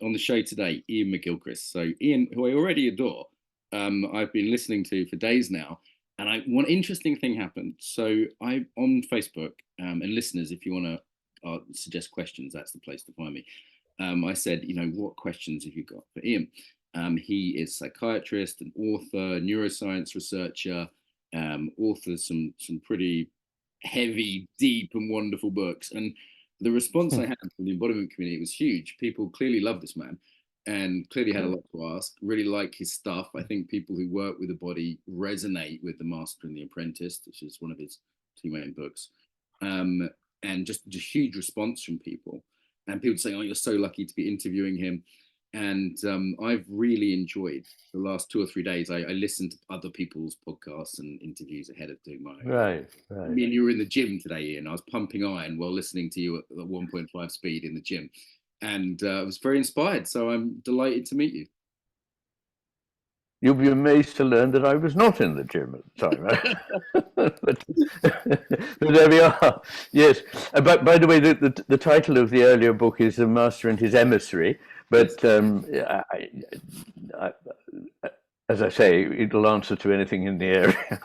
on the show today Iain McGilchrist. So Iain, who I already adore, I've been listening to for days now, and one interesting thing happened. So I on Facebook, and listeners, if you want to suggest questions, that's the place to find me. I said, what questions have you got for Iain? He is a psychiatrist, an author, neuroscience researcher, author some pretty heavy, deep, and wonderful books. And the response I had from the embodiment community was huge. People clearly love this man and clearly had a lot to ask, really like his stuff. I think people who work with the body resonate with The Master and the Apprentice, which is one of his two main books. And just a huge response from people. And people saying, oh, you're so lucky to be interviewing him. And I've really enjoyed the last 2 or 3 days. I listened to other people's podcasts and interviews ahead of doing mine. Right. Me and you were in the gym today, Iain. I was pumping iron while listening to you at 1.5 speed in the gym. And I was very inspired. So I'm delighted to meet you. You'll be amazed to learn that I was not in the gym at the time. but there we are. Yes. But by the way, the title of the earlier book is The Master and His Emissary. But as I say, it'll answer to anything in the area.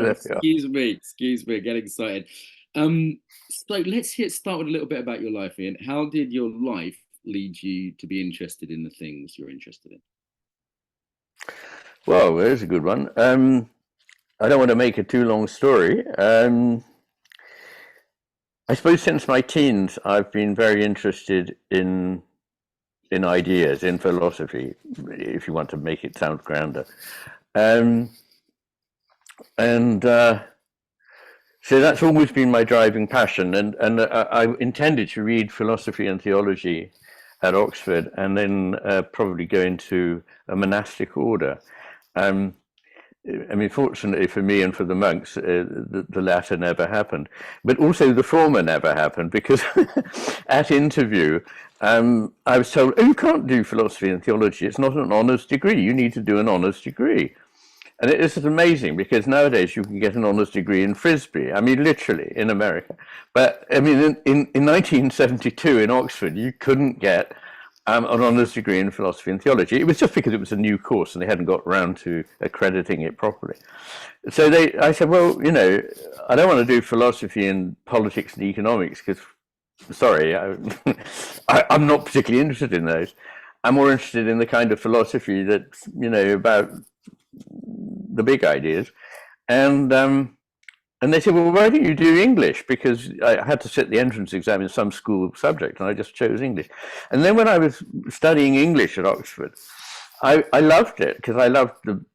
Excuse me, getting excited. So let's start with a little bit about your life, Iain. How did your life lead you to be interested in the things you're interested in? Well, there's a good one. I don't want to make a too long story. I suppose since my teens, I've been very interested in ideas, in philosophy, if you want to make it sound grander. So that's always been my driving passion. And I intended to read philosophy and theology at Oxford and then probably go into a monastic order. I mean, fortunately for me and for the monks, the latter never happened, but also the former never happened, because at interview, I was told, oh, you can't do philosophy and theology. It's not an honours degree. You need to do an honours degree. And it is amazing, because nowadays you can get an honours degree in Frisbee. I mean, literally in America. But I mean, in 1972 in Oxford, you couldn't get an honours degree in philosophy and theology. It was just because it was a new course and they hadn't got around to accrediting it properly. So I said, well, I don't want to do philosophy and politics and economics because, sorry, I'm not particularly interested in those. I'm more interested in the kind of philosophy that's, about the big ideas. And they said, well, why don't you do English? Because I had to sit the entrance exam in some school subject, and I just chose English. And then when I was studying English at Oxford, I loved it, because I loved the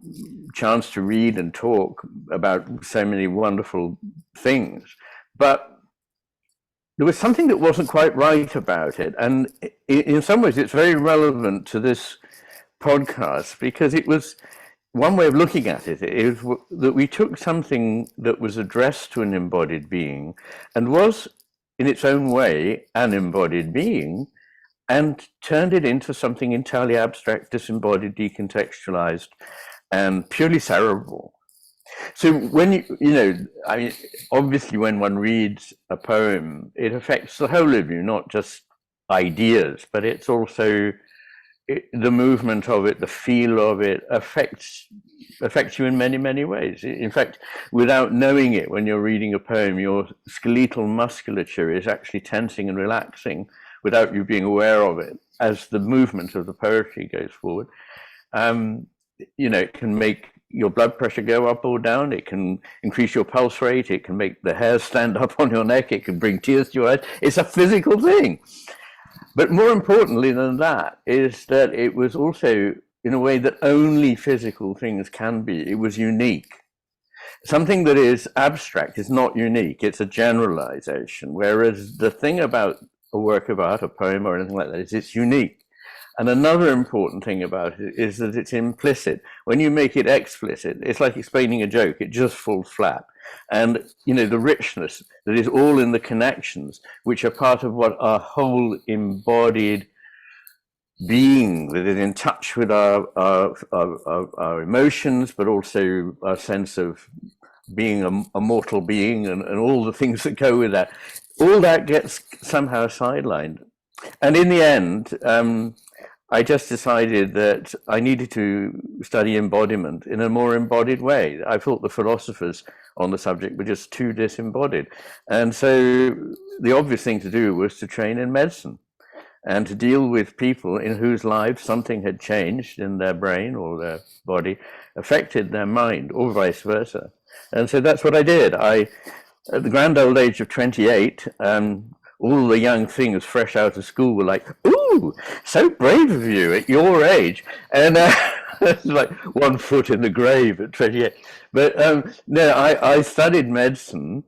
chance to read and talk about so many wonderful things. But there was something that wasn't quite right about it. And in some ways, it's very relevant to this podcast, because it was... One way of looking at it is that we took something that was addressed to an embodied being and was, in its own way, an embodied being, and turned it into something entirely abstract, disembodied, decontextualized, and purely cerebral. So when I mean, obviously when one reads a poem, it affects the whole of you, not just ideas, but it's also... the movement of it, the feel of it affects you in many, many ways. In fact, without knowing it, when you're reading a poem, your skeletal musculature is actually tensing and relaxing without you being aware of it as the movement of the poetry goes forward. It can make your blood pressure go up or down. It can increase your pulse rate. It can make the hair stand up on your neck. It can bring tears to your eyes. It's a physical thing. But more importantly than that is that it was also, in a way that only physical things can be, it was unique. Something that is abstract is not unique, it's a generalization, whereas the thing about a work of art, a poem or anything like that, is it's unique. And another important thing about it is that it's implicit. When you make it explicit, it's like explaining a joke, it just falls flat. And, the richness that is all in the connections, which are part of what our whole embodied being, that is in touch with our emotions, but also our sense of being a mortal being and all the things that go with that, all that gets somehow sidelined. And in the end, I just decided that I needed to study embodiment in a more embodied way. I thought the philosophers on the subject were just too disembodied. And so the obvious thing to do was to train in medicine and to deal with people in whose lives something had changed in their brain or their body, affected their mind, or vice versa. And so that's what I did. At the grand old age of 28, all the young things fresh out of school were like, "Ooh, so brave of you at your age." And it's like one foot in the grave at 28. But no, I studied medicine,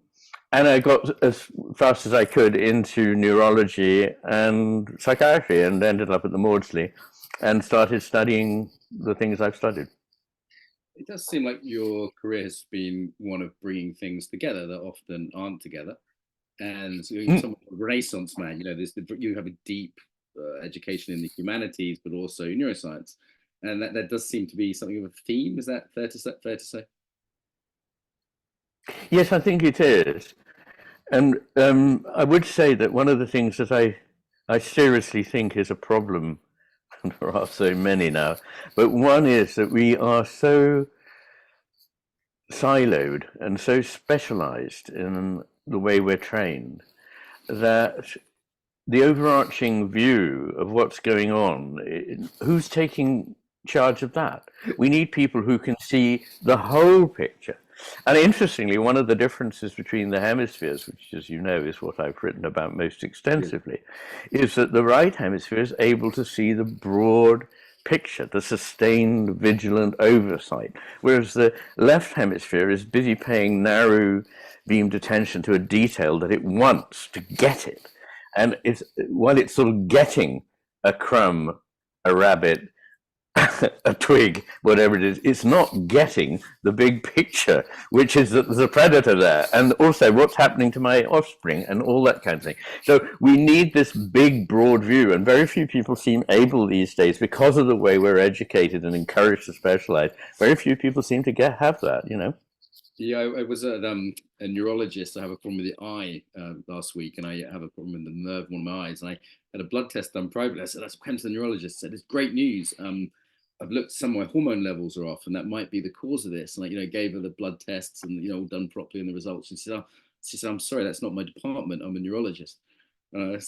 and I got as fast as I could into neurology and psychiatry, and ended up at the Maudsley and started studying the things I've studied. It does seem like your career has been one of bringing things together that often aren't together. And so you're somewhat of a Renaissance man. You know, you have a deep education in the humanities, but also neuroscience, and that does seem to be something of a theme. Is that fair to say? Yes, I think it is. And I would say that one of the things that I seriously think is a problem, and there are so many now, but one is that we are so siloed and so specialized in the way we're trained that the overarching view of what's going on, who's taking charge of that? We need people who can see the whole picture. And interestingly, one of the differences between the hemispheres, which, as you know, is what I've written about most extensively, is that the right hemisphere is able to see the broad picture, the sustained, vigilant oversight, whereas the left hemisphere is busy paying narrow beamed attention to a detail that it wants to get it. And while it's sort of getting a crumb, a rabbit, a twig, whatever it is, it's not getting the big picture, which is that there's a predator there, and also what's happening to my offspring and all that kind of thing. So we need this big, broad view, and very few people seem able these days, because of the way we're educated and encouraged to specialize, very few people seem to have that, you know. Yeah, I was at a neurologist. I have a problem with the eye last week, and I have a problem with the nerve in one of my eyes. And I had a blood test done privately. I said, I went to the neurologist. Said, "It's great news. I've looked, some of my hormone levels are off, and that might be the cause of this." And I, gave her the blood tests, and all done properly, and the results. She said, "I'm sorry, that's not my department. I'm a neurologist." So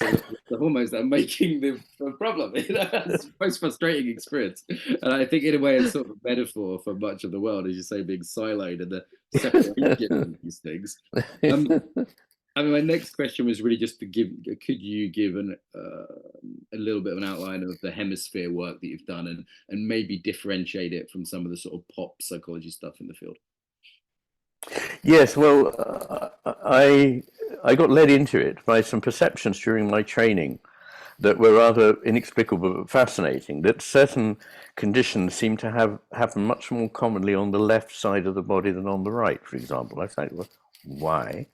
the hormones that are making the problem. It's the most frustrating experience. And I think in a way it's sort of a metaphor for much of the world, as you say, being siloed and the separation of these things. I mean, my next question was really just to could you give a little bit of an outline of the hemisphere work that you've done, and maybe differentiate it from some of the sort of pop psychology stuff in the field? Yes, well, I got led into it by some perceptions during my training that were rather inexplicable but fascinating, that certain conditions seem to happen much more commonly on the left side of the body than on the right, for example. I thought, well, why?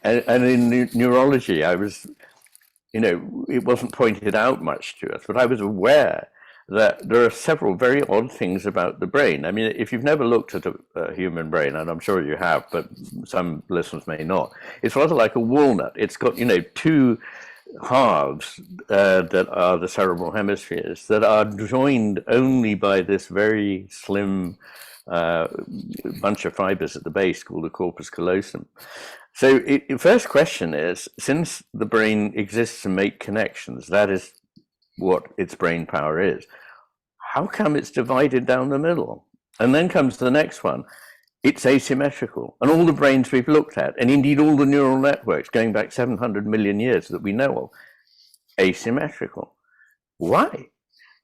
And in neurology, I was, it wasn't pointed out much to us, but I was aware that there are several very odd things about the brain. I mean, if you've never looked at a human brain, and I'm sure you have, but some listeners may not, it's rather like a walnut. It's got, two halves that are the cerebral hemispheres that are joined only by this very slim bunch of fibers at the base called the corpus callosum. So the first question is, since the brain exists to make connections, that is what its brain power is, how come it's divided down the middle? And then comes the next one. It's asymmetrical. And all the brains we've looked at, and indeed all the neural networks going back 700 million years that we know of, asymmetrical. Why?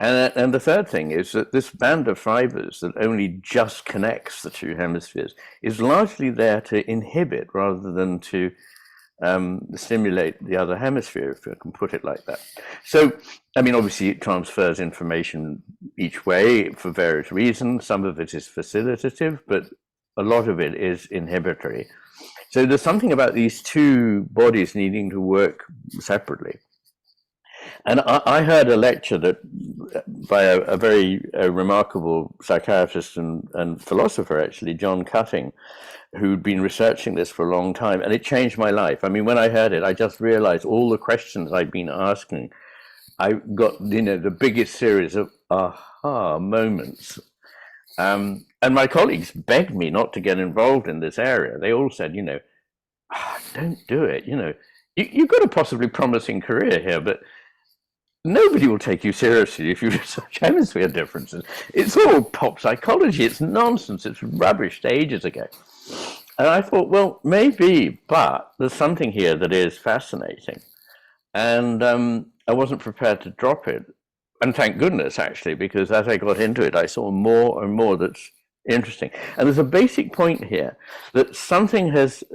And the third thing is that this band of fibers that only just connects the two hemispheres is largely there to inhibit rather than to stimulate the other hemisphere, if I can put it like that. So, I mean, obviously it transfers information each way for various reasons. Some of it is facilitative, but a lot of it is inhibitory. So there's something about these two bodies needing to work separately. And I heard a lecture by a very remarkable psychiatrist and philosopher, actually, John Cutting, who'd been researching this for a long time, and it changed my life. I mean, when I heard it, I just realized all the questions I'd been asking I got, the biggest series of aha moments. And my colleagues begged me not to get involved in this area. They all said, don't do it. You've got a possibly promising career here, but nobody will take you seriously if you have such hemisphere differences. It's all pop psychology. It's nonsense. It's rubbish ages ago. And I thought, well, maybe, but there's something here that is fascinating. And I wasn't prepared to drop it. And thank goodness, actually, because as I got into it, I saw more and more that's interesting. And there's a basic point here that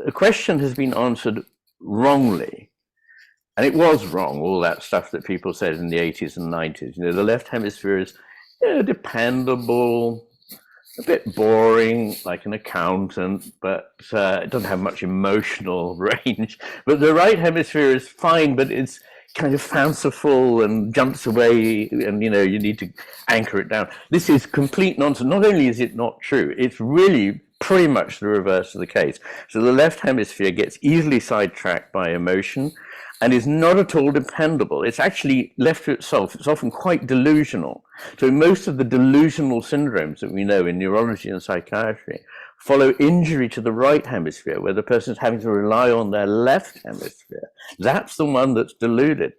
a question has been answered wrongly. And it was wrong, all that stuff that people said in the 80s and 90s. The left hemisphere is dependable, a bit boring, like an accountant, but it doesn't have much emotional range. But the right hemisphere is fine, but it's kind of fanciful and jumps away, and you need to anchor it down. This is complete nonsense. Not only is it not true, it's really pretty much the reverse of the case. So the left hemisphere gets easily sidetracked by emotion and is not at all dependable. It's actually left to itself. It's often quite delusional. So most of the delusional syndromes that we know in neurology and psychiatry follow injury to the right hemisphere, where the person is having to rely on their left hemisphere. That's the one that's deluded.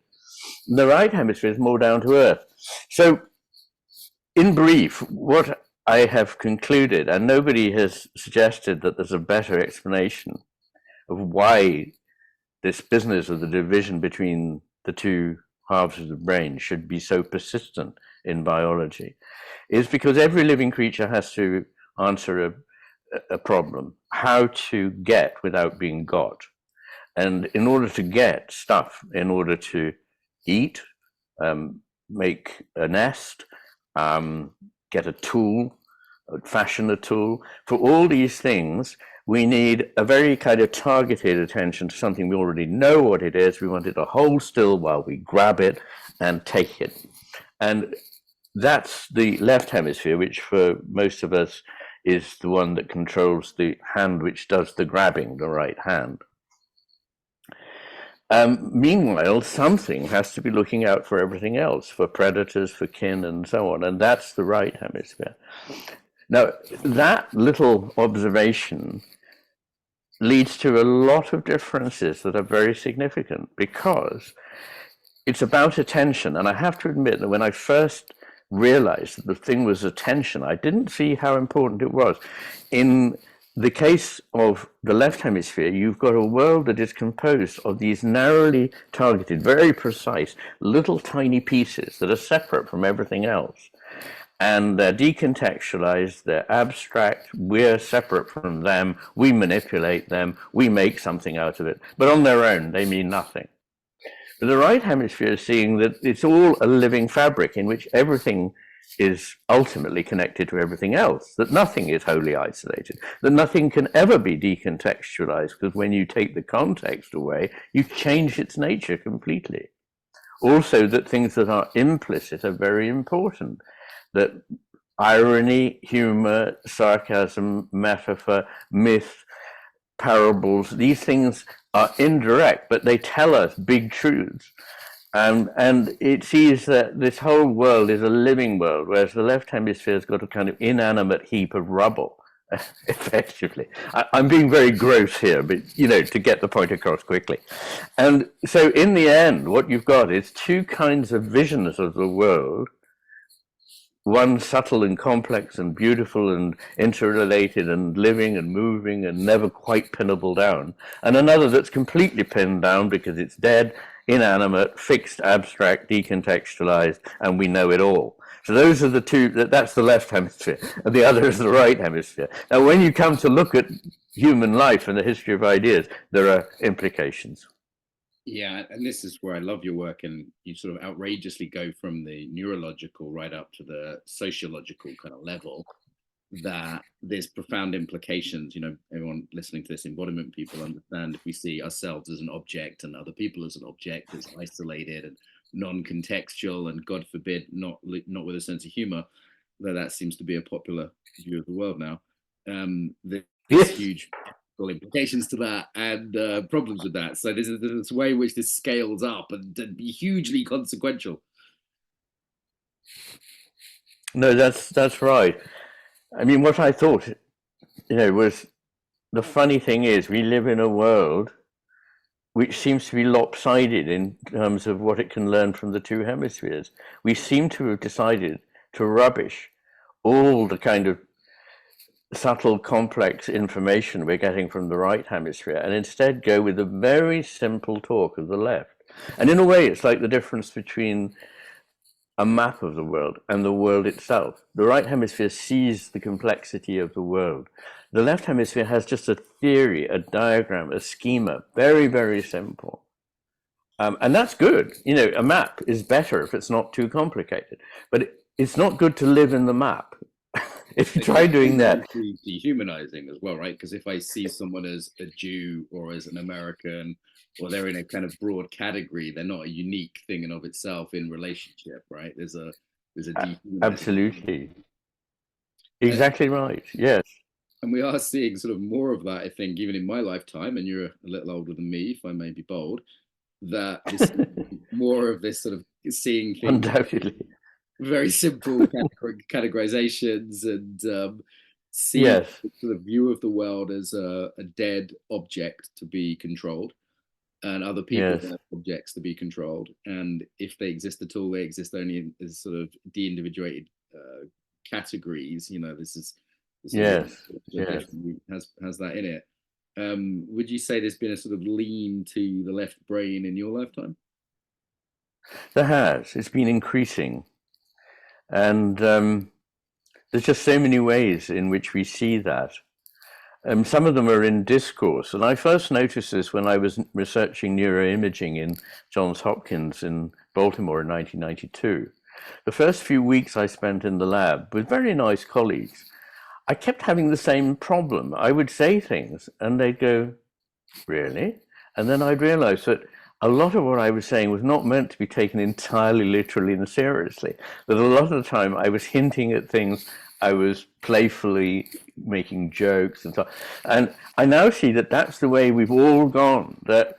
The right hemisphere is more down to earth. So in brief, what I have concluded, and nobody has suggested that there's a better explanation of why this business of the division between the two halves of the brain should be so persistent in biology, is because every living creature has to answer a problem: how to get without being got. And in order to get stuff, in order to eat, make a nest, get a tool, fashion a tool, for all these things, we need a very kind of targeted attention to something we already know what it is. We want it to hold still while we grab it and take it. And that's the left hemisphere, which for most of us is the one that controls the hand which does the grabbing, the right hand. Meanwhile, something has to be looking out for everything else, for predators, for kin, and so on, and that's the right hemisphere. Now, that little observation leads to a lot of differences that are very significant, because it's about attention. And I have to admit that when I first realized that the thing was attention, I didn't see how important it was. In the case of the left hemisphere, you've got a world that is composed of these narrowly targeted, very precise, little tiny pieces that are separate from everything else. And they're decontextualized, they're abstract, we're separate from them, we manipulate them, we make something out of it. But on their own, they mean nothing. But the right hemisphere is seeing that it's all a living fabric in which everything is ultimately connected to everything else, that nothing is wholly isolated, that nothing can ever be decontextualized, because when you take the context away, you change its nature completely. Also, that things that are implicit are very important, that irony, humor, sarcasm, metaphor, myth, parables, these things are indirect, but they tell us big truths. And it sees that this whole world is a living world, whereas the left hemisphere's got a kind of inanimate heap of rubble, effectively. I'm being very gross here, but, to get the point across quickly. And so in the end, what you've got is two kinds of visions of the world: one subtle and complex and beautiful and interrelated and living and moving and never quite pinnable down, and another that's completely pinned down because it's dead, inanimate, fixed, abstract, decontextualized, and we know it all. So those are the two, that's the left hemisphere, and the other is the right hemisphere. Now, when you come to look at human life and the history of ideas, there are implications. Yeah, and this is where I love your work, and you sort of outrageously go from the neurological right up to the sociological kind of level, that there's profound implications. Everyone listening to this, embodiment people understand if we see ourselves as an object and other people as an object, as isolated and non-contextual, and God forbid, not with a sense of humor, though that seems to be a popular view of the world now. There's huge implications to that, and problems with that. So there's this way in which this scales up and be hugely consequential. No, that's right. I mean, what I thought, was the funny thing is we live in a world which seems to be lopsided in terms of what it can learn from the two hemispheres. We seem to have decided to rubbish all the kind of subtle, complex information we're getting from the right hemisphere and instead go with the very simple talk of the left. And in a way, it's like the difference between a map of the world and the world itself. The right hemisphere sees the complexity of the world. The left hemisphere has just a theory, a diagram, a schema, very, very simple. And that's good. A map is better if it's not too complicated, but it's not good to live in the map. If you try doing that. Dehumanizing as well, right? Because if I see someone as a Jew or as an American, or they're in a kind of broad category, they're not a unique thing in of itself in relationship, right? There's a absolutely. Exactly right. Yes. And we are seeing sort of more of that, I think, even in my lifetime, and you're a little older than me, if I may be bold, that this more of this sort of seeing things undoubtedly very simple categorizations and seeing yes. sort of view of the world as a dead object to be controlled, and other people yes. objects to be controlled, and if they exist at all, they exist only as sort of de-individuated categories. This is yes. Yes. has that in it. Would you say there's been a sort of lean to the left brain in your lifetime? There has. It's been increasing. And there's just so many ways in which we see that. Some of them are in discourse. And I first noticed this when I was researching neuroimaging in Johns Hopkins in Baltimore in 1992. The first few weeks I spent in the lab with very nice colleagues, I kept having the same problem. I would say things and they'd go, really? And then I'd realize that a lot of what I was saying was not meant to be taken entirely literally and seriously. That a lot of the time I was hinting at things, I was playfully making jokes and so on. And I now see that that's the way we've all gone, that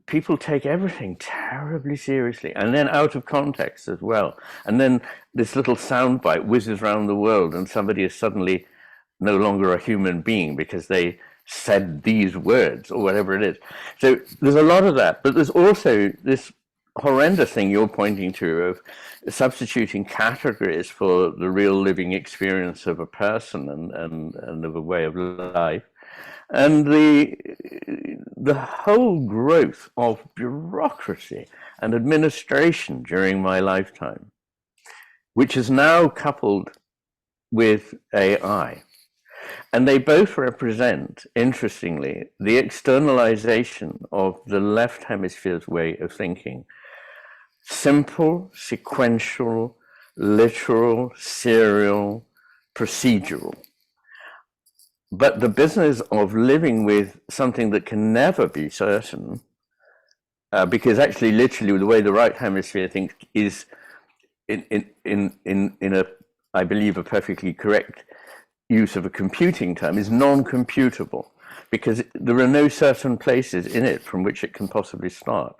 people take everything terribly seriously and then out of context as well. And then this little soundbite whizzes around the world and somebody is suddenly no longer a human being because they said these words or whatever it is. So there's a lot of that, but there's also this horrendous thing you're pointing to of substituting categories for the real living experience of a person and of a way of life. And the whole growth of bureaucracy and administration during my lifetime, which is now coupled with AI. And they both represent, interestingly, the externalization of the left hemisphere's way of thinking. Simple, sequential, literal, serial, procedural. But the business of living with something that can never be certain, because actually, literally, the way the right hemisphere thinks is, in a, I believe, a perfectly correct use of a computing term, is non-computable, because there are no certain places in it from which it can possibly start.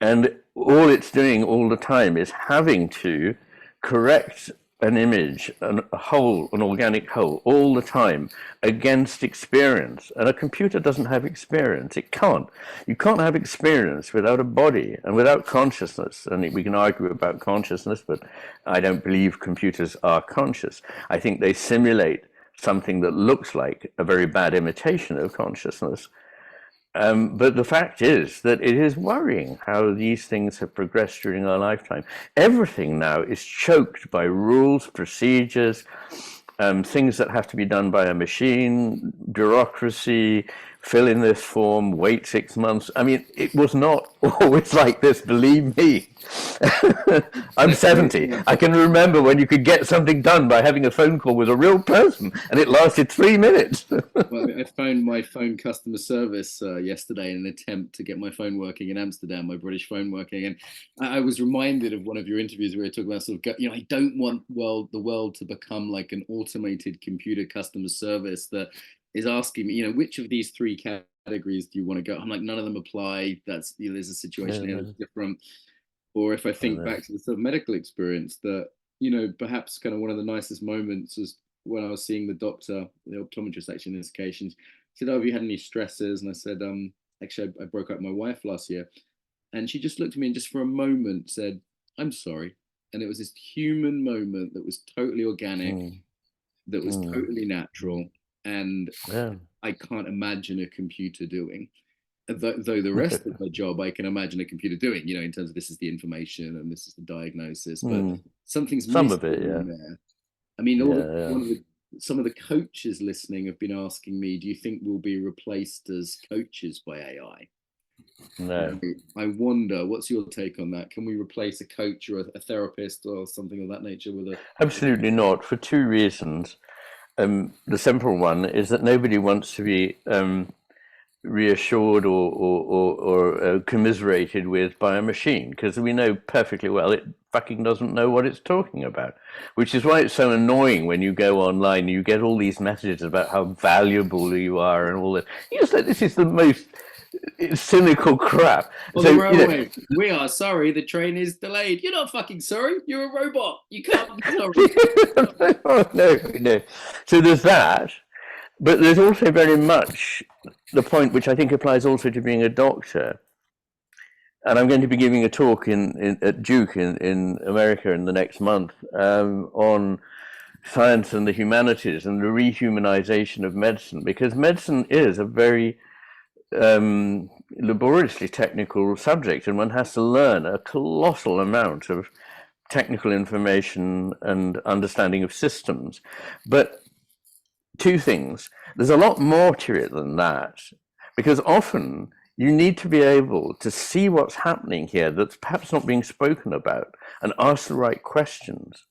And all it's doing all the time is having to correct an image, a whole, an organic whole, all the time against experience. And a computer doesn't have experience. It can't. You can't have experience without a body and without consciousness. And we can argue about consciousness, but I don't believe computers are conscious. I think they simulate something that looks like a very bad imitation of consciousness. But the fact is that it is worrying how these things have progressed during our lifetime. Everything now is choked by rules, procedures, things that have to be done by a machine, bureaucracy, fill in this form, wait 6 months. I mean, it was not always like this, believe me. I'm 70. I can remember when you could get something done by having a phone call with a real person, and it lasted 3 minutes. Well, I phoned my phone customer service yesterday in an attempt to get my phone working in Amsterdam, my British phone working, and I was reminded of one of your interviews where you talk about sort of, I don't want the world to become like an automated computer customer service that is asking me, which of these three categories do you want to go? I'm like, none of them apply. That's there's a situation here that's different. Or if I I think know. back to the sort of medical experience, that, perhaps kind of one of the nicest moments was when I was seeing the doctor, the optometrist actually in this occasion, said, "Oh, have you had any stresses?" And I said, actually, I broke up with my wife last year. And she just looked at me and just for a moment said, "I'm sorry." And it was this human moment that was totally organic, Mm, that was mm, totally natural. And yeah. I can't imagine a computer doing. Though the rest of my job I can imagine a computer doing, in terms of this is the information and this is the diagnosis, but Mm, something's some missing of it, yeah. there. I mean, Yeah, yeah. some of the coaches listening have been asking me, do you think we'll be replaced as coaches by AI? No. I wonder, what's your take on that? Can we replace a coach or a therapist or something of that nature with a? Absolutely not, for two reasons. The simple one is that nobody wants to be reassured or commiserated with by a machine, because we know perfectly well it fucking doesn't know what it's talking about, which is why it's so annoying when you go online and you get all these messages about how valuable you are and all that. You just like, this is the most cynical crap. On the So, railway, we are sorry, the train is delayed. You're not fucking sorry. You're a robot. You can't be sorry. oh, no, no. So there's that, but there's also very much the point which I think applies also to being a doctor. And I'm going to be giving a talk at Duke in America in the next month on science and the humanities and the rehumanization of medicine, because medicine is a very laboriously technical subject, and one has to learn a colossal amount of technical information and understanding of systems. But two things: there's a lot more to it than that, because often you need to be able to see what's happening here that's perhaps not being spoken about and ask the right questions.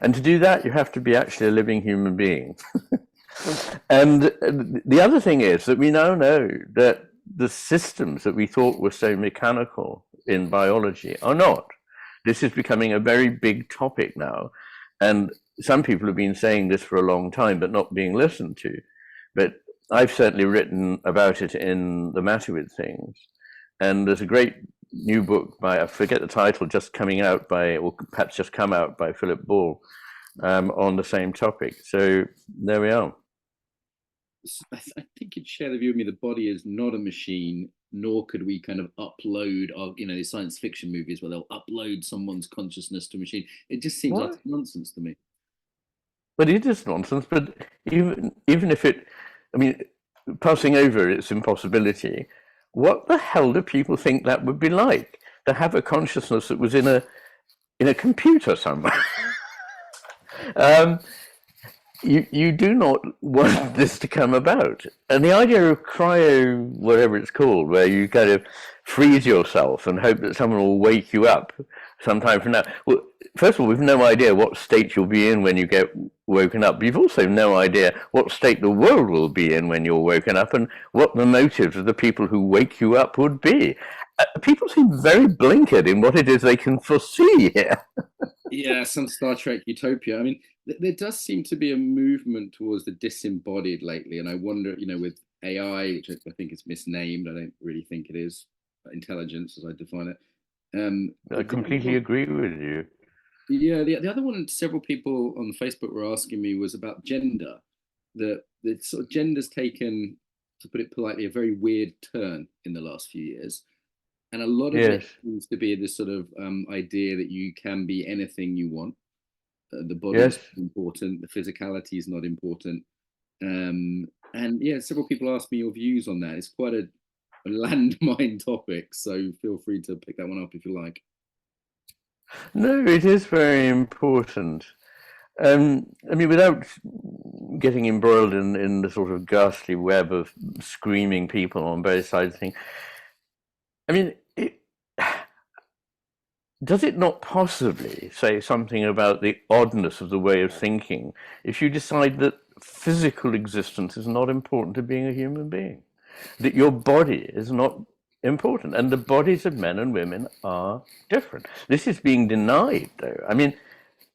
And to do that, you have to be actually a living human being. And the other thing is that we now know that the systems that we thought were so mechanical in biology are not. This is becoming a very big topic now. And some people have been saying this for a long time, but not being listened to. But I've certainly written about it in The Matter with Things. And there's a great new book by, I forget the title, just coming out by, or perhaps just come out by Philip Ball on the same topic. So there we are. I think you'd share the view with me. The body is not a machine, nor could we kind of upload our, these science fiction movies where they'll upload someone's consciousness to a machine. It just seems What? utter nonsense to me. But it is nonsense. But even if it, I mean, passing over its impossibility, what the hell do people think that would be like, to have a consciousness that was in a computer somewhere? You do not want this to come about. And the idea of cryo, whatever it's called, where you kind of freeze yourself and hope that someone will wake you up sometime from now. Well, first of all, we've no idea what state you'll be in when you get woken up. But you've also no idea what state the world will be in when you're woken up and what the motives of the people who wake you up would be. People seem very blinkered in what it is they can foresee here. Yeah, some Star Trek utopia. I mean, there does seem to be a movement towards the disembodied lately, and I wonder, with AI, which I think is misnamed. I don't really think it is intelligence as I define it. I completely agree with you. Yeah, the other one, several people on Facebook were asking me, was about gender. The sort of gender's taken, to put it politely, a very weird turn in the last few years. And a lot of Yes, it seems to be this sort of idea that you can be anything you want. The body yes. is important, the physicality is not important. And yeah, several people asked me your views on that. It's quite a landmine topic, so feel free to pick that one up if you like. No, it is very important. I mean, without getting embroiled in the sort of ghastly web of screaming people on both sides of things, I mean, does it not possibly say something about the oddness of the way of thinking if you decide that physical existence is not important to being a human being? That your body is not important, and the bodies of men and women are different. This is being denied, though. I mean,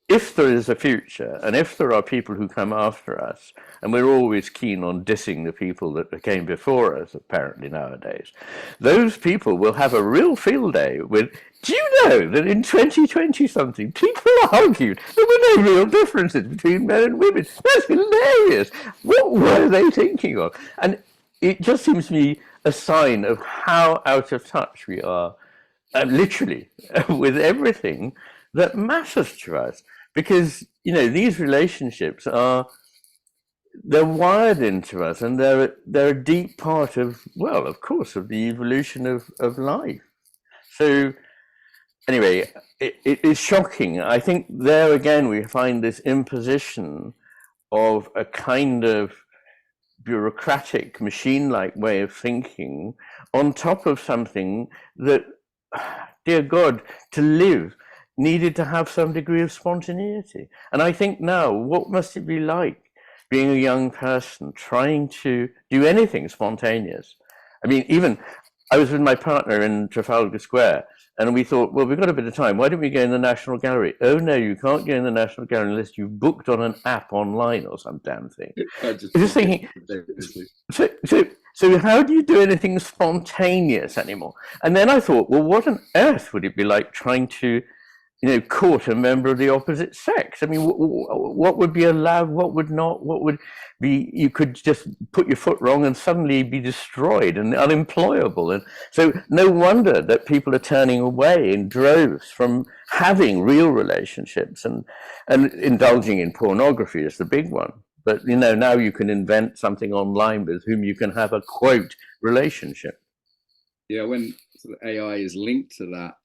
if there is a future, and if there are people who come after us, and we're always keen on dissing the people that came before us, apparently nowadays, those people will have a real field day with, do you know that in 2020 something, people argued there were no real differences between men and women? That's hilarious. What were they thinking of? And it just seems to me a sign of how out of touch we are, literally, with everything that matters to us. Because, you know, these relationships they're wired into us, and they're a deep part of, well, of course, of the evolution of life. So anyway, it is shocking. I think there again we find this imposition of a kind of bureaucratic, machine-like way of thinking on top of something that, dear God, to live needed to have some degree of spontaneity. And I think now, what must it be like being a young person trying to do anything spontaneous? I mean, even I was with my partner in Trafalgar Square, and we thought, well, we've got a bit of time. Why don't we go in the National Gallery? Oh, no, you can't go in the National Gallery unless you've booked on an app online or some damn thing. I was just thinking, so how do you do anything spontaneous anymore? And then I thought, well, what on earth would it be like trying to, you know, court a member of the opposite sex? I mean, what would be allowed? What would not? What would be? You could just put your foot wrong and suddenly be destroyed and unemployable. And so, no wonder that people are turning away in droves from having real relationships, and indulging in pornography is the big one. But, you know, now you can invent something online with whom you can have a, quote, relationship. Yeah, when sort of AI is linked to that,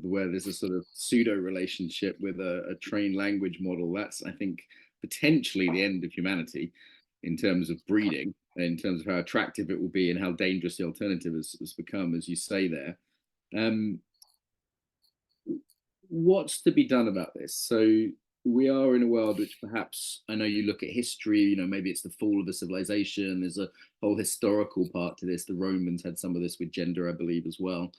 where there's a sort of pseudo relationship with a trained language model, that's, I think, potentially the end of humanity in terms of breeding, in terms of how attractive it will be and how dangerous the alternative has become, as you say there. What's to be done about this? So we are in a world which, perhaps, I know you look at history, you know, maybe it's the fall of a civilization. There's a whole historical part to this. The Romans had some of this with gender, I believe, as well.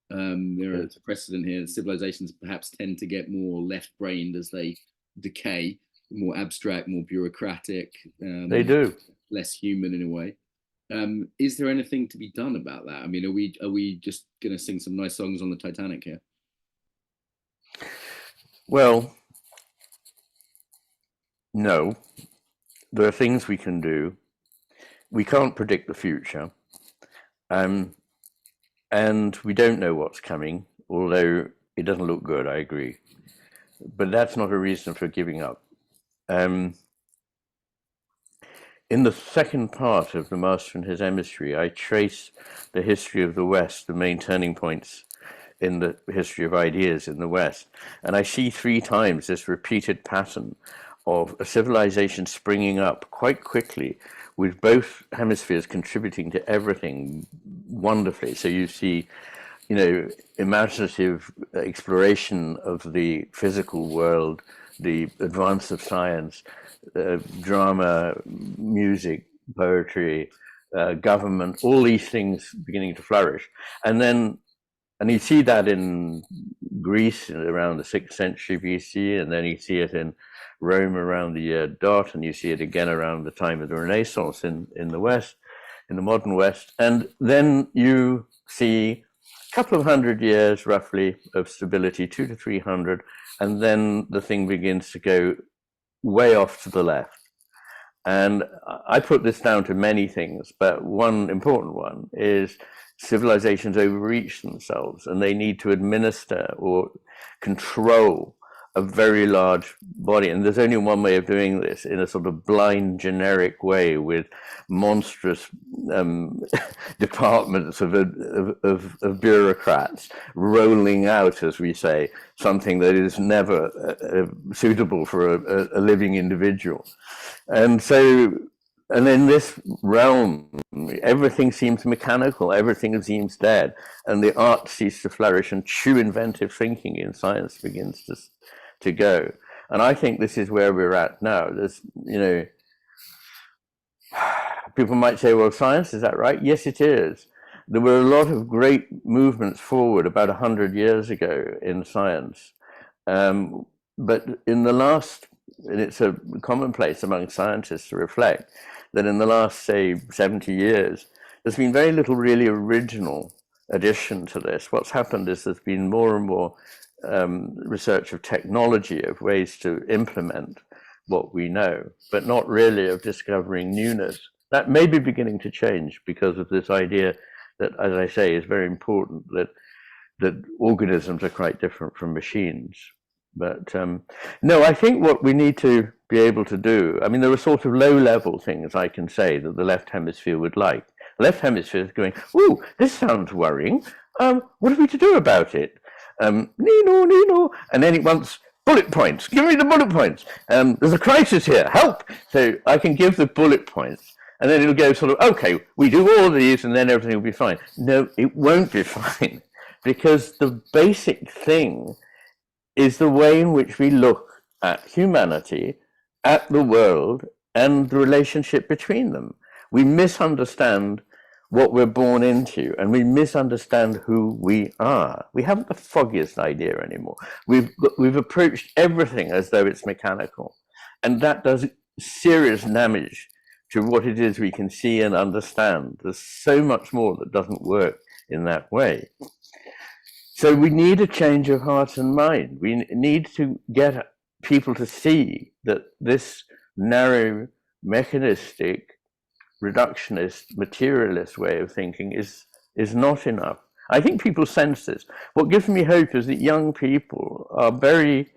There is a precedent here. Civilizations perhaps tend to get more left-brained as they decay, more abstract, more bureaucratic. They do. Less human in a way. Is there anything to be done about that? I mean, are we just going to sing some nice songs on the Titanic here? Well, no. There are things we can do. We can't predict the future. And we don't know what's coming, although it doesn't look good, I agree. But that's not a reason for giving up. In the second part of The Master and His Hemisphere, I trace the history of the West, the main turning points in the history of ideas in the West. And I see 3 times this repeated pattern of a civilization springing up quite quickly, with both hemispheres contributing to everything wonderfully. So you see, you know, imaginative exploration of the physical world, the advance of science, drama, music, poetry, government, all these things beginning to flourish. And you see that in Greece around the 6th century BC, and then you see it in Rome around the year dot, and you see it again around the time of the Renaissance in the West, in the modern West. And then you see a couple of 100 years roughly of stability, 200 to 300, and then the thing begins to go way off to the left. And I put this down to many things, but one important one is civilizations overreach themselves, and they need to administer or control a very large body. And there's only one way of doing this, in a sort of blind, generic way, with monstrous departments of bureaucrats rolling out, as we say, something that is never suitable for a living individual. And so, and in this realm, everything seems mechanical, everything seems dead, and the arts cease to flourish, and true inventive thinking in science begins to go. And I think this is where we're at now. There's, you know, people might say, well, science, is that right? Yes, it is. There were a lot of great movements forward about 100 years ago in science. but in the last, and it's a commonplace among scientists to reflect that in the last, say, 70 years, there's been very little really original addition to this. What's happened is there's been more and more research of technology, of ways to implement what we know, but not really of discovering newness. That may be beginning to change because of this idea that, as I say, is very important, that organisms are quite different from machines. But no, I think what we need to be able to do, I mean, there are sort of low-level things I can say that the left hemisphere would like. The left hemisphere is going, ooh, this sounds worrying. What are we to do about it? Nino, Nino. And then it wants bullet points. Give me the bullet points. There's a crisis here. Help. So I can give the bullet points. And then it'll go sort of, okay, we do all these and then everything will be fine. No, it won't be fine. Because the basic thing is the way in which we look at humanity, at the world, and the relationship between them. We misunderstand what we're born into, and we misunderstand who we are. We haven't the foggiest idea anymore. We've approached everything as though it's mechanical, and that does serious damage to what it is we can see and understand. There's so much more that doesn't work in that way. So we need a change of heart and mind. We need to get people to see that this narrow, mechanistic, reductionist, materialist way of thinking is not enough. I think people sense this. What gives me hope is that young people are very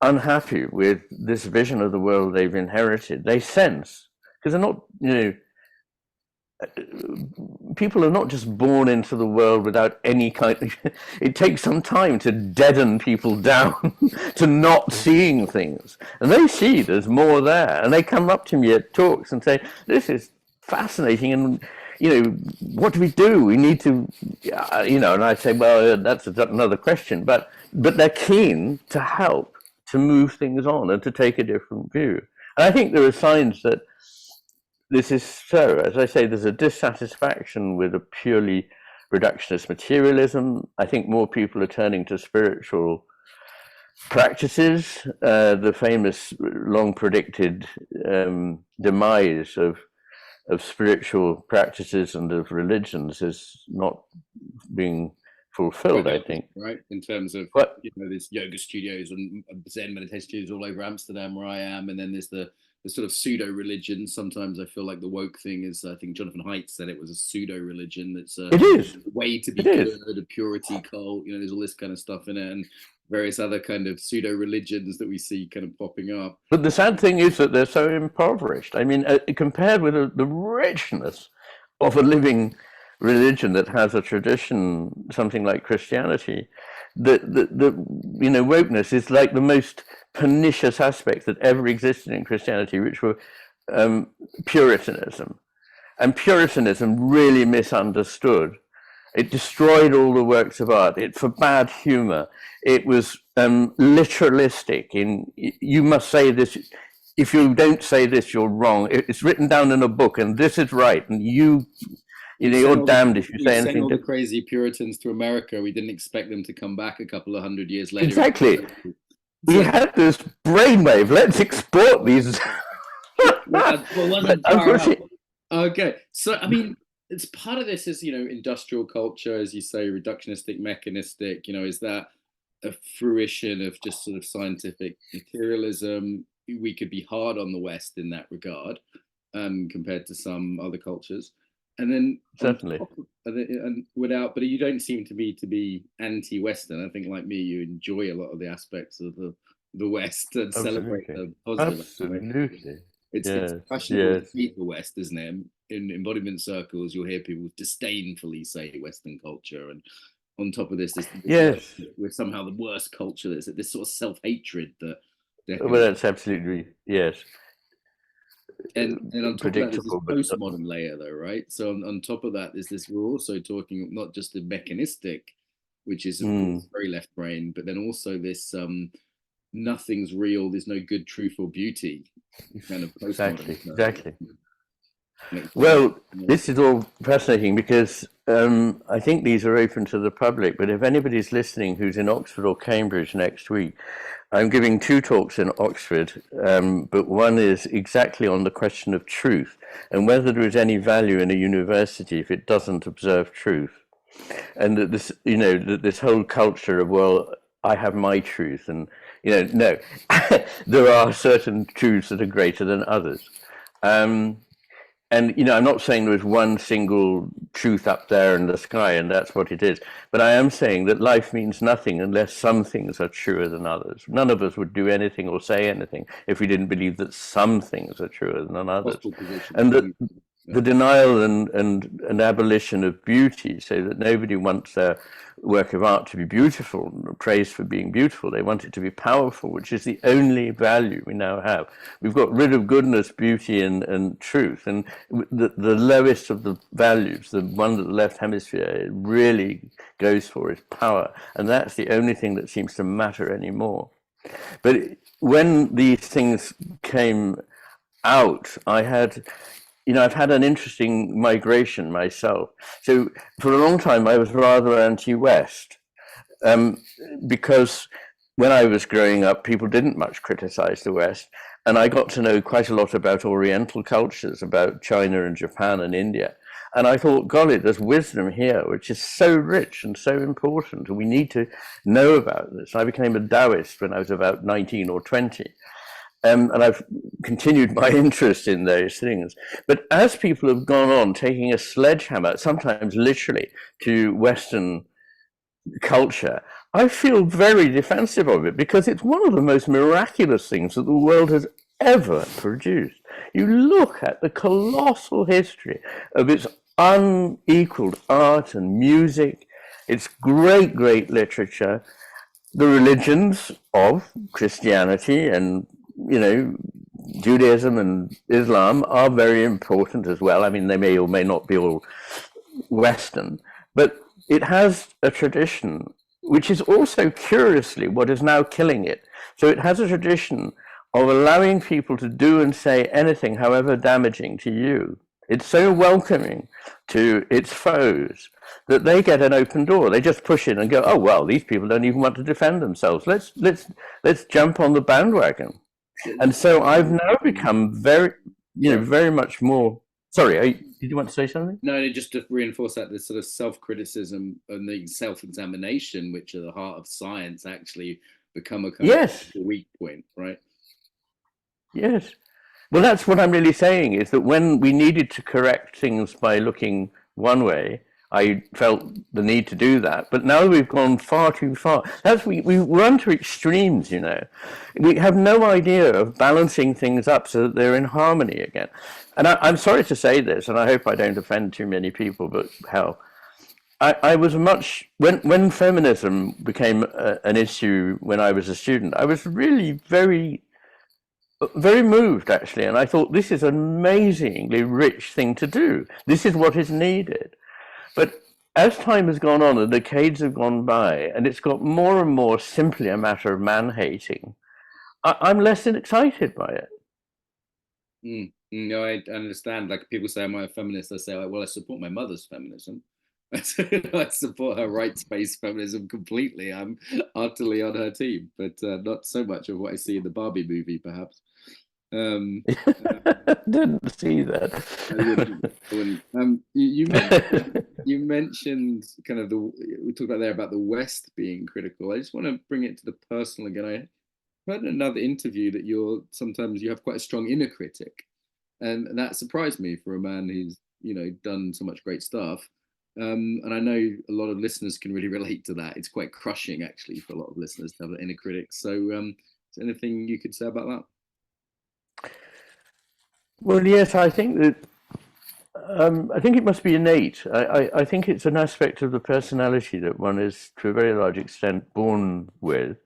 unhappy with this vision of the world they've inherited. They sense, because they're not, people are not just born into the world without any kind of, it takes some time to deaden people down to not seeing things. And they see there's more there. And they come up to me at talks and say, this is fascinating. And, what do we do? We need to, and I say, well, that's another question. But they're keen to help, to move things on and to take a different view. And I think there are signs that this is so. As I say, there's a dissatisfaction with a purely reductionist materialism. I think more people are turning to spiritual practices. The famous, long predicted demise of spiritual practices and of religions is not being fulfilled, I think. Right, in terms of, there's yoga studios and Zen meditation studios all over Amsterdam where I am, and then there's the sort of pseudo-religion. Sometimes I feel like the woke thing is, I think Jonathan Haidt said it was a pseudo-religion. That's a way to be good, a purity cult. There's all this kind of stuff in it, and various other kind of pseudo-religions that we see kind of popping up. But the sad thing is that they're so impoverished. I mean, compared with the richness of a living religion that has a tradition, something like Christianity, the wokeness is like the most pernicious aspects that ever existed in Christianity, which were Puritanism. And Puritanism really misunderstood. It destroyed all the works of art. It forbade humor. It was literalistic. You must say this. If you don't say this, you're wrong. It's written down in a book, and this is right. And you're damned if you say anything. All the crazy Puritans to America. We didn't expect them to come back a couple of 100 years later. Exactly. We had this brainwave. Let's export these. Okay. So, I mean, it's part of this is, industrial culture, as you say, reductionistic, mechanistic, is that a fruition of just sort of scientific materialism? We could be hard on the West in that regard, compared to some other cultures. And then certainly, but you don't seem to be anti-Western. I think, like me, you enjoy a lot of the aspects of the West and celebrate the positive. Absolutely, it's fashionable to hate the West, isn't it? In embodiment circles, you'll hear people disdainfully say Western culture, and on top of this we're somehow the worst culture. There's this sort of self-hatred that. Well, that's absolutely yes. And on top of that, there's this postmodern layer, though, right? So on top of that, we're also talking not just the mechanistic, which is of course very left brain, but then also this nothing's real, there's no good, truth, or beauty kind of postmodern. Exactly. Well, this is all fascinating because I think these are open to the public, but if anybody's listening who's in Oxford or Cambridge next week, I'm giving 2 talks in Oxford, but one is exactly on the question of truth and whether there is any value in a university if it doesn't observe truth. And that this, that this whole culture of, well, I have my truth, and no, there are certain truths that are greater than others. And I'm not saying there is one single truth up there in the sky and that's what it is, but I am saying that life means nothing unless some things are truer than others. None of us would do anything or say anything if we didn't believe that some things are truer than others. And that the denial and abolition of beauty, so that nobody wants their work of art to be beautiful, praised for being beautiful. They want it to be powerful, which is the only value we now have. We've got rid of goodness, beauty, and truth, and the lowest of the values, the one that the left hemisphere really goes for, is power, and that's the only thing that seems to matter anymore. But when these things came out, I've had an interesting migration myself. So for a long time, I was rather anti-West, because when I was growing up, people didn't much criticize the West. And I got to know quite a lot about Oriental cultures, about China and Japan and India. And I thought, golly, there's wisdom here, which is so rich and so important. And we need to know about this. I became a Taoist when I was about 19 or 20. And I've continued my interest in those things. But as people have gone on taking a sledgehammer, sometimes literally, to Western culture, I feel very defensive of it, because it's one of the most miraculous things that the world has ever produced. You look at the colossal history of its unequaled art and music, its great, great literature, the religions of Christianity and Judaism and Islam are very important as well. I mean, they may or may not be all Western, but it has a tradition, which is also curiously what is now killing it. So it has a tradition of allowing people to do and say anything, however damaging to you. It's so welcoming to its foes that they get an open door. They just push in and go, oh, well, these people don't even want to defend themselves. Let's jump on the bandwagon. And so I've now become very much more. Sorry, did you want to say something? No, just to reinforce that, this sort of self-criticism and the self-examination, which are the heart of science, actually become a kind of weak point, right? Yes. Well, that's what I'm really saying, is that when we needed to correct things by looking one way, I felt the need to do that. But now we've gone far too far. We run to extremes, We have no idea of balancing things up so that they're in harmony again. And I'm sorry to say this, and I hope I don't offend too many people, but hell, I was when feminism became an issue when I was a student, I was really very, very moved, actually. And I thought, this is an amazingly rich thing to do. This is what is needed. But as time has gone on and decades have gone by, and it's got more and more simply a matter of man-hating, I'm less excited by it. No, I understand. Like, people say, am I a feminist? I say, well, I support my mother's feminism. I support her rights-based feminism completely. I'm utterly on her team, but not so much of what I see in the Barbie movie, perhaps. Didn't see that. You mentioned kind of we talked about there about the West being critical. I just want to bring it to the personal again. I heard in another interview that sometimes you have quite a strong inner critic, and that surprised me for a man who's done so much great stuff. And I know a lot of listeners can really relate to that. It's quite crushing, actually, for a lot of listeners to have an inner critic. So, is there anything you could say about that? Well, yes, I think that I think it must be innate. I think it's an aspect of the personality that one is, to a very large extent, born with.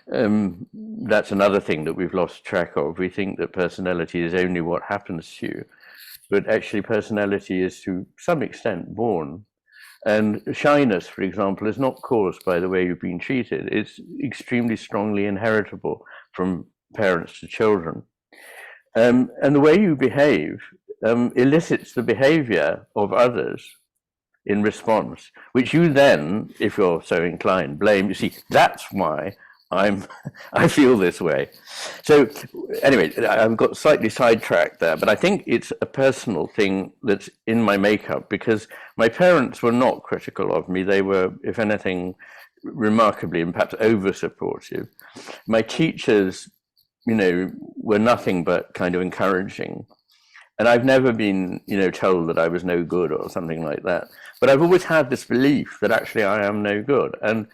That's another thing that we've lost track of. We think that personality is only what happens to you, but actually personality is to some extent born. And shyness, for example, is not caused by the way you've been treated. It's extremely strongly inheritable from parents to children. And the way you behave elicits the behavior of others in response, which you then, if you're so inclined, blame. You see, that's why I feel this way. So anyway, I've got slightly sidetracked there, but I think it's a personal thing that's in my makeup, because my parents were not critical of me. They were, if anything, remarkably and perhaps over supportive. My teachers, were nothing but kind of encouraging. And I've never been, told that I was no good or something like that. But I've always had this belief that actually I am no good. And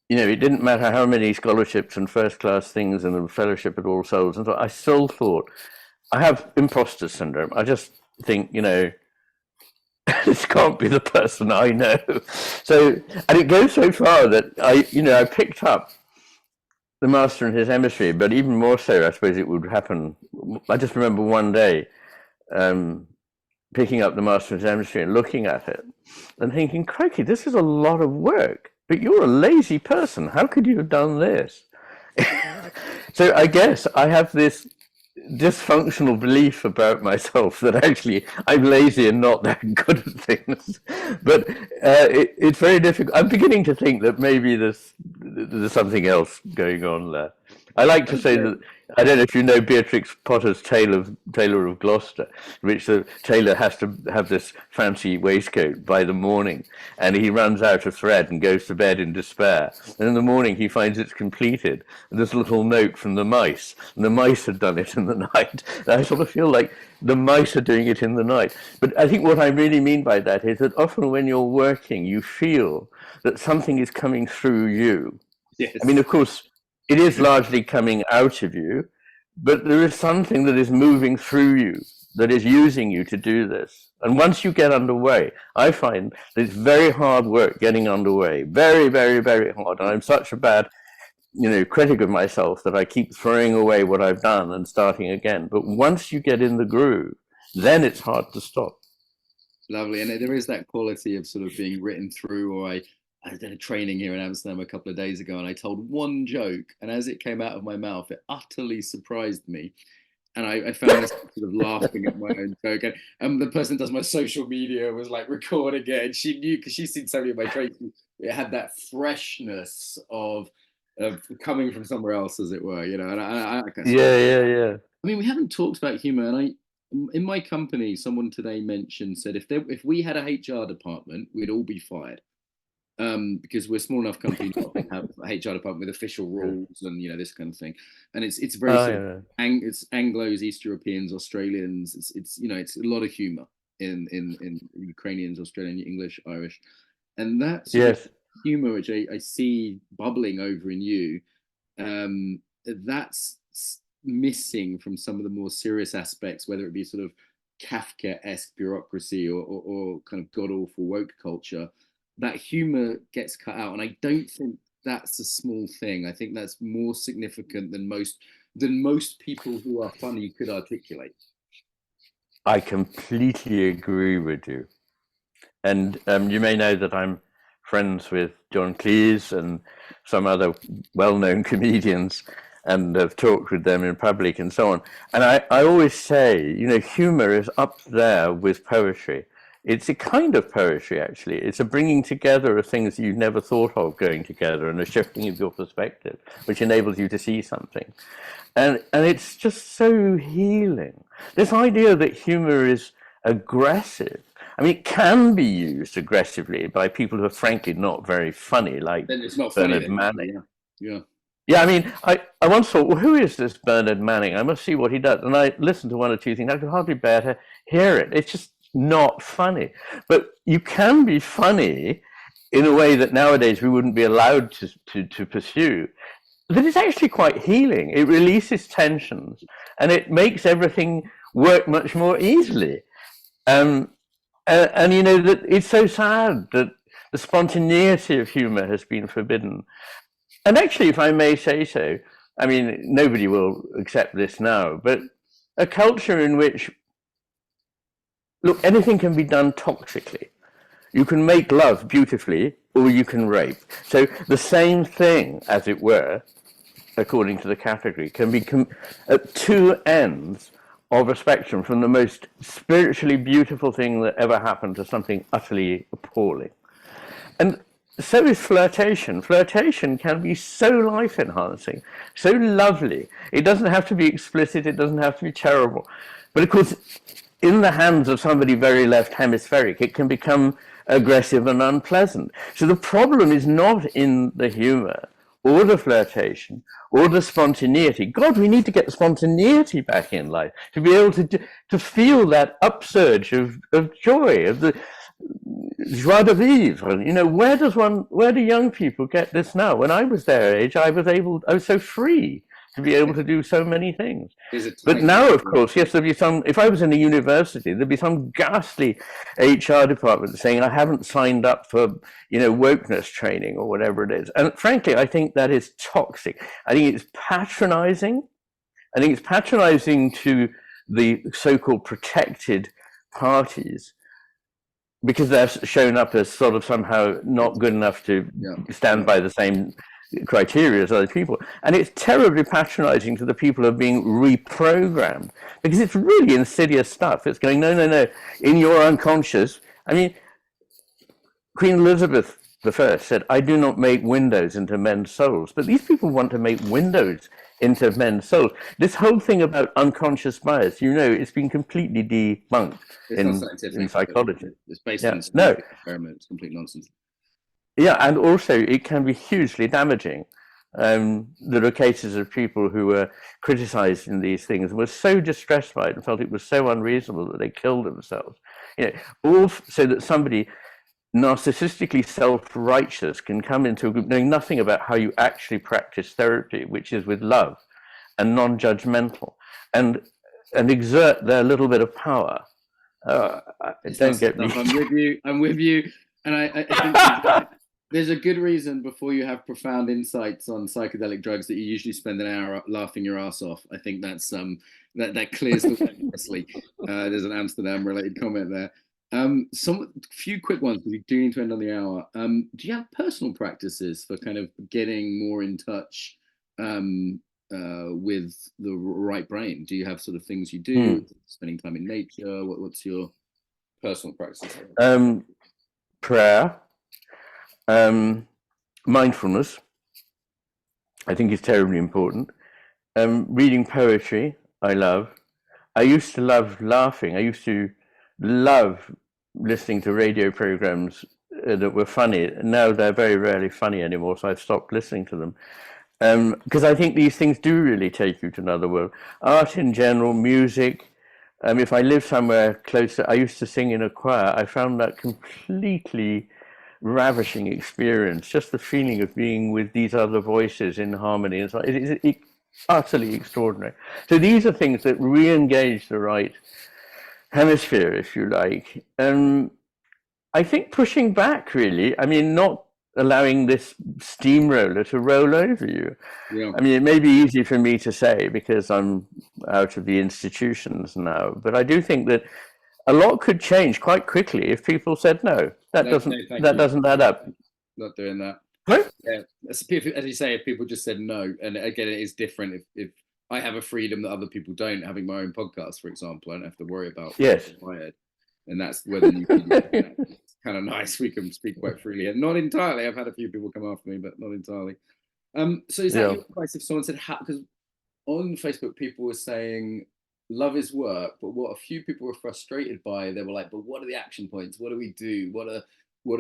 it didn't matter how many scholarships and first-class things and the fellowship at All Souls, and so I still thought, I have imposter syndrome. I just think, this can't be the person I know. So, and it goes so far that I picked up the Master and his Hemisphere, but even more so, I suppose it would happen. I just remember one day picking up the Master and his Hemisphere and looking at it and thinking, crikey, this is a lot of work. But you're a lazy person. How could you have done this? So I guess I have this dysfunctional belief about myself that actually I'm lazy and not that good at things. But it's very difficult. I'm beginning to think that maybe there's something else going on there. I like to say that, I don't know if you know Beatrix Potter's Tailor of Gloucester, which the tailor has to have this fancy waistcoat by the morning, and he runs out of thread and goes to bed in despair. And in the morning he finds it's completed, and there's a little note from the mice, and the mice had done it in the night. And I sort of feel like the mice are doing it in the night. But I think what I really mean by that is that often when you're working, you feel that something is coming through you. Yes. I mean, of course, it is largely coming out of you, but there is something that is moving through you, that is using you to do this. And once you get underway, I find that it's very hard work getting underway. Very, very, very hard. And I'm such a bad, critic of myself that I keep throwing away what I've done and starting again. But once you get in the groove, then it's hard to stop. Lovely. And there is that quality of sort of being written through. Or I did a training here in Amsterdam a couple of days ago, and I told one joke, and as it came out of my mouth, it utterly surprised me. And I found myself sort of laughing at my own joke. And the person that does my social media was like recording it, and she knew, because she's seen so many of my traits, it had that freshness of coming from somewhere else, as it were, And Yeah. I mean, we haven't talked about humor, and in my company, someone today said if we had a HR department, we'd all be fired. Because we're a small enough company not to have a HR department with official rules and this kind of thing, and it's very it's Anglos, East Europeans, Australians. It's it's a lot of humour in Ukrainians, Australian, English, Irish, and that humour which I see bubbling over in you, that's missing from some of the more serious aspects, whether it be sort of Kafka-esque bureaucracy or kind of god-awful woke culture. That humor gets cut out, and I don't think that's a small thing. I think that's more significant than most people who are funny could articulate. I completely agree with you. And you may know that I'm friends with John Cleese and some other well-known comedians, and have talked with them in public and so on. And I always say, humor is up there with poetry. It's a kind of poetry, actually. It's a bringing together of things you've never thought of going together, and a shifting of your perspective, which enables you to see something. And it's just so healing. This idea that humor is aggressive. I mean, it can be used aggressively by people who are frankly not very funny, like Bernard Manning. Yeah, I mean, I once thought, well, who is this Bernard Manning? I must see what he does. And I listened to one or two things. I could hardly bear to hear it. It's just not funny. But you can be funny in a way that nowadays we wouldn't be allowed to pursue. That is actually quite healing. It releases tensions and it makes everything work much more easily. And that it's so sad that the spontaneity of humor has been forbidden. And actually, if I may say so, I mean, nobody will accept this now, but a culture in which, look, anything can be done toxically. You can make love beautifully, or you can rape. So the same thing, as it were, according to the category, can be at two ends of a spectrum, from the most spiritually beautiful thing that ever happened to something utterly appalling. And so is flirtation. Flirtation can be so life enhancing, so lovely. It doesn't have to be explicit, it doesn't have to be terrible. But of course, in the hands of somebody very left hemispheric, it can become aggressive and unpleasant. So the problem is not in the humor or the flirtation or the spontaneity. God, we need to get the spontaneity back in life to be able to feel that upsurge of joy, of the joie de vivre. You know, where do young people get this now? When I was their age, I was so free to be able to do so many things. But now, of course, yes, there'd be some, if I was in a university, there'd be some ghastly HR department saying, I haven't signed up for, wokeness training or whatever it is. And frankly, I think that is toxic. I think it's patronizing. I think it's patronizing to the so-called protected parties, because they're shown up as sort of somehow not good enough to stand by the same criteria as other people. And it's terribly patronizing to the people who are being reprogrammed, because it's really insidious stuff. It's going, no, in your unconscious. I mean, Queen Elizabeth I said, I do not make windows into men's souls. But these people want to make windows into men's souls. This whole thing about unconscious bias, it's been completely debunked in psychology. It's based on experiment. It's complete nonsense. Yeah, and also it can be hugely damaging. There are cases of people who were criticized in these things and were so distressed by it and felt it was so unreasonable that they killed themselves. All so that somebody narcissistically self-righteous can come into a group knowing nothing about how you actually practice therapy, which is with love and non-judgmental, and exert their little bit of power. Don't get me. I'm with you. And I think there's a good reason before you have profound insights on psychedelic drugs that you usually spend an hour laughing your ass off. I think that's that clears the way nicely. There's an Amsterdam related comment there. Some few quick ones because we do need to end on the hour. Do you have personal practices for kind of getting more in touch with the right brain? Do you have sort of things you do? Spending time in nature? What's your personal practices? Prayer, mindfulness, I think is terribly important. Reading poetry, I love. I used to love laughing. I used to love listening to radio programs that were funny. Now they're very rarely funny anymore, so I've stopped listening to them. Because I think these things do really take you to another world. Art in general, music. If I live somewhere close I used to sing in a choir. I found that completely ravishing experience. Just the feeling of being with these other voices in harmony. It's utterly extraordinary. So these are things that re-engage the right hemisphere, if you like. I think pushing back, really. I mean, not allowing this steamroller to roll over you. Yeah. I mean, it may be easy for me to say because I'm out of the institutions now, but I do think that a lot could change quite quickly if people said, no, that doesn't add up. Not doing that. What? Yeah, as you say, if people just said no, and again, it is different if I have a freedom that other people don't, having my own podcast, for example, I don't have to worry about wired. And that's whether you can, it's kind of nice. We can speak quite freely, and not entirely. I've had a few people come after me, but not entirely. So is that your advice if someone said, because on Facebook people were saying love is work, but what a few people were frustrated by, they were like, but what are the action points? What do we do? What are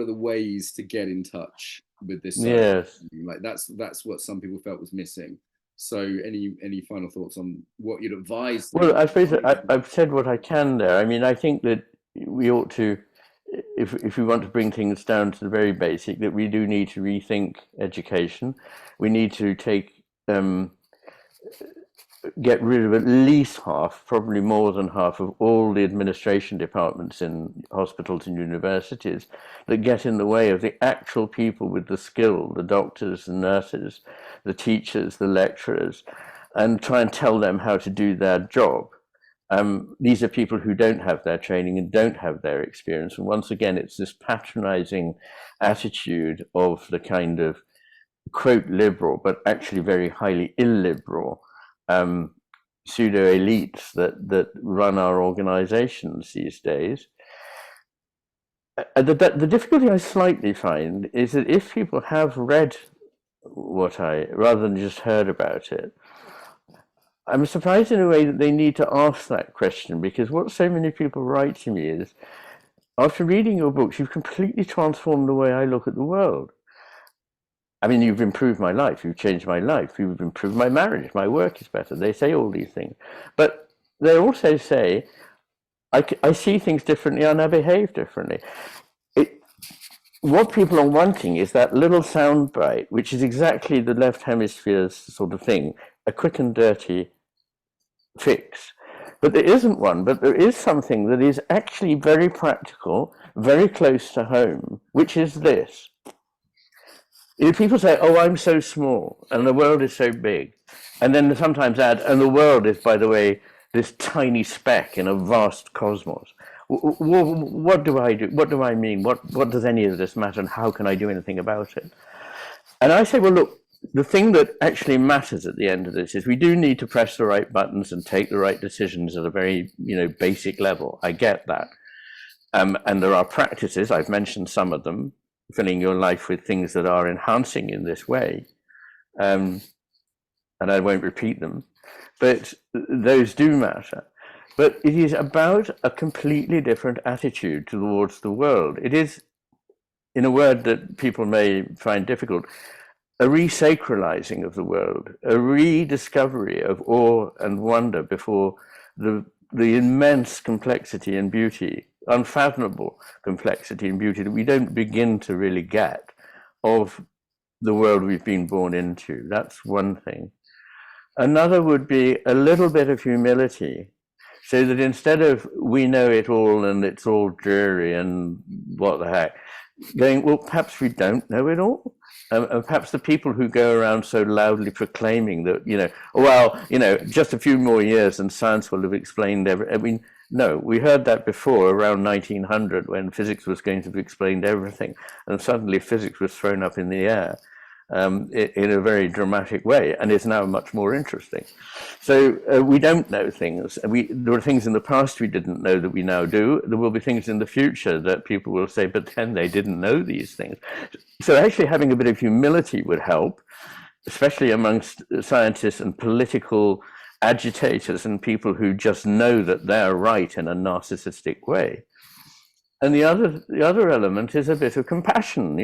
the ways to get in touch with this? Yes, like that's what some people felt was missing. So any final thoughts on what you'd advise? Well, I suppose I've said what I can there. I mean, I think that we ought to, if we want to bring things down to the very basic, that we do need to rethink education. We need to get rid of at least half, probably more than half, of all the administration departments in hospitals and universities that get in the way of the actual people with the skill, the doctors, the nurses, the teachers, the lecturers, and try and tell them how to do their job. These are people who don't have their training and don't have their experience. And once again, it's this patronizing attitude of the kind of, quote, liberal, but actually very highly illiberal pseudo-elites that run our organizations these days. The difficulty I slightly find is that if people have read rather than just heard about it, I'm surprised in a way that they need to ask that question, because what so many people write to me is, after reading your books, you've completely transformed the way I look at the world. I mean, you've improved my life, you've changed my life, you've improved my marriage, my work is better. They say all these things. But they also say, I see things differently and I behave differently. What people are wanting is that little soundbite, which is exactly the left hemisphere's sort of thing, a quick and dirty fix. But there isn't one, but there is something that is actually very practical, very close to home, which is this. If people say, oh, I'm so small and the world is so big, and then they sometimes add, and the world is, by the way, this tiny speck in a vast cosmos. What do I do? What do I mean? What does any of this matter, and how can I do anything about it? And I say, well, look, the thing that actually matters at the end of this is we do need to press the right buttons and take the right decisions at a very, basic level. I get that. And there are practices, I've mentioned some of them, filling your life with things that are enhancing in this way. And I won't repeat them, but those do matter. But it is about a completely different attitude towards the world. It is, in a word that people may find difficult, a resacralizing of the world, a rediscovery of awe and wonder before the immense complexity and beauty, unfathomable complexity and beauty that we don't begin to really get of the world we've been born into. That's one thing. Another would be a little bit of humility, so that instead of we know it all and it's all dreary and what the heck, going, well, perhaps we don't know it all. And perhaps the people who go around so loudly proclaiming that, just a few more years and science will have explained everything. I mean, no, we heard that before around 1900 when physics was going to have explained everything. And suddenly physics was thrown up in the air in a very dramatic way, and is now much more interesting. So we don't know things. There were things in the past we didn't know that we now do. There will be things in the future that people will say, but then they didn't know these things. So actually having a bit of humility would help, especially amongst scientists and political agitators and people who just know that they're right in a narcissistic way. And the other element is a bit of compassion.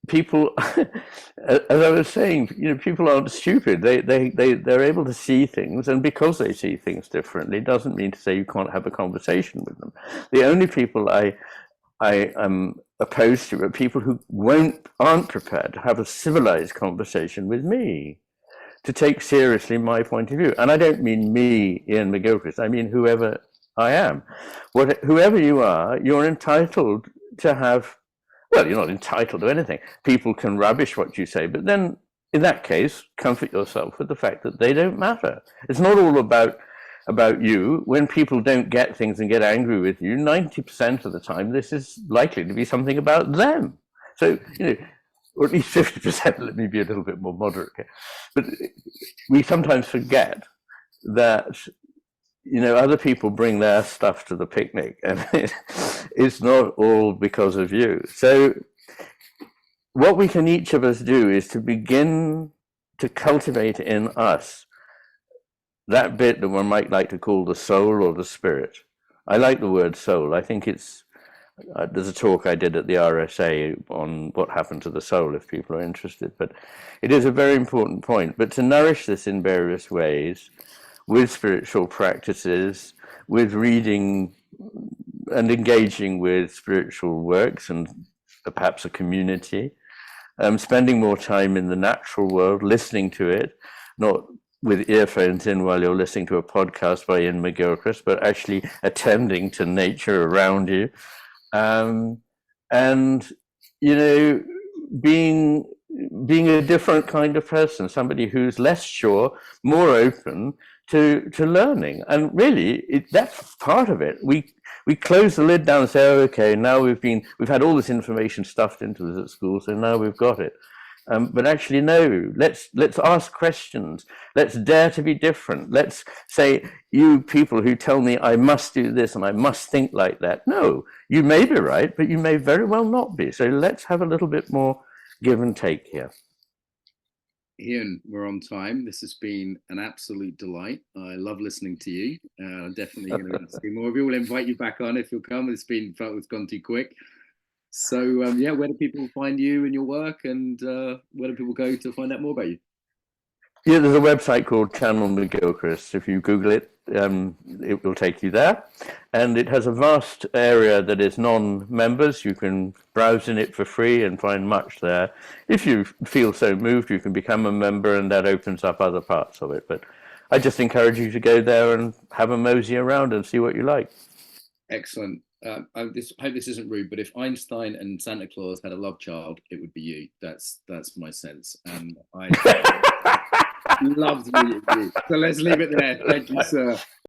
People, as I was saying, people aren't stupid. They're able to see things, and because they see things differently, doesn't mean to say you can't have a conversation with them. The only people I am opposed to are people who aren't prepared to have a civilized conversation with me, to take seriously my point of view. And I don't mean me, Iain McGilchrist. I mean whoever I am. Whoever you are, you're entitled to have. Well, you're not entitled to anything. People can rubbish what you say, but then in that case, comfort yourself with the fact that they don't matter. It's not all about you. When people don't get things and get angry with you, 90% of the time, this is likely to be something about them. So, or at least 50%, let me be a little bit more moderate here. But we sometimes forget that other people bring their stuff to the picnic, and it's not all because of you. So what we can each of us do is to begin to cultivate in us that bit that one might like to call the soul or the spirit. I like the word soul. I think it's, there's a talk I did at the RSA on what happened to the soul, if people are interested, but it is a very important point. But to nourish this in various ways, with spiritual practices, with reading and engaging with spiritual works and perhaps a community, spending more time in the natural world, listening to it, not with earphones in while you're listening to a podcast by Iain McGilchrist, but actually attending to nature around you. And, being a different kind of person, somebody who's less sure, more open to learning. And really, that's part of it. We close the lid down and say, oh, okay, now we've had all this information stuffed into us at school, so now we've got it. But actually, no. Let's ask questions. Let's dare to be different. Let's say, you people who tell me I must do this and I must think like that. No, you may be right, but you may very well not be. So let's have a little bit more give and take here. Iain, we're on time. This has been an absolute delight. I love listening to you. I'm definitely going to see more of you. We'll invite you back on if you'll come. It's gone too quick. So yeah, where do people find you and your work, and where do people go to find out more about you? Yeah, there's a website called Channel McGilchrist. If you Google it, it will take you there. And it has a vast area that is non-members. You can browse in it for free and find much there. If you feel so moved, you can become a member, and that opens up other parts of it. But I just encourage you to go there and have a mosey around and see what you like. Excellent. I hope this isn't rude, but if Einstein and Santa Claus had a love child, it would be you. That's my sense. And I loved meeting you. So let's leave it there. Thank you, sir.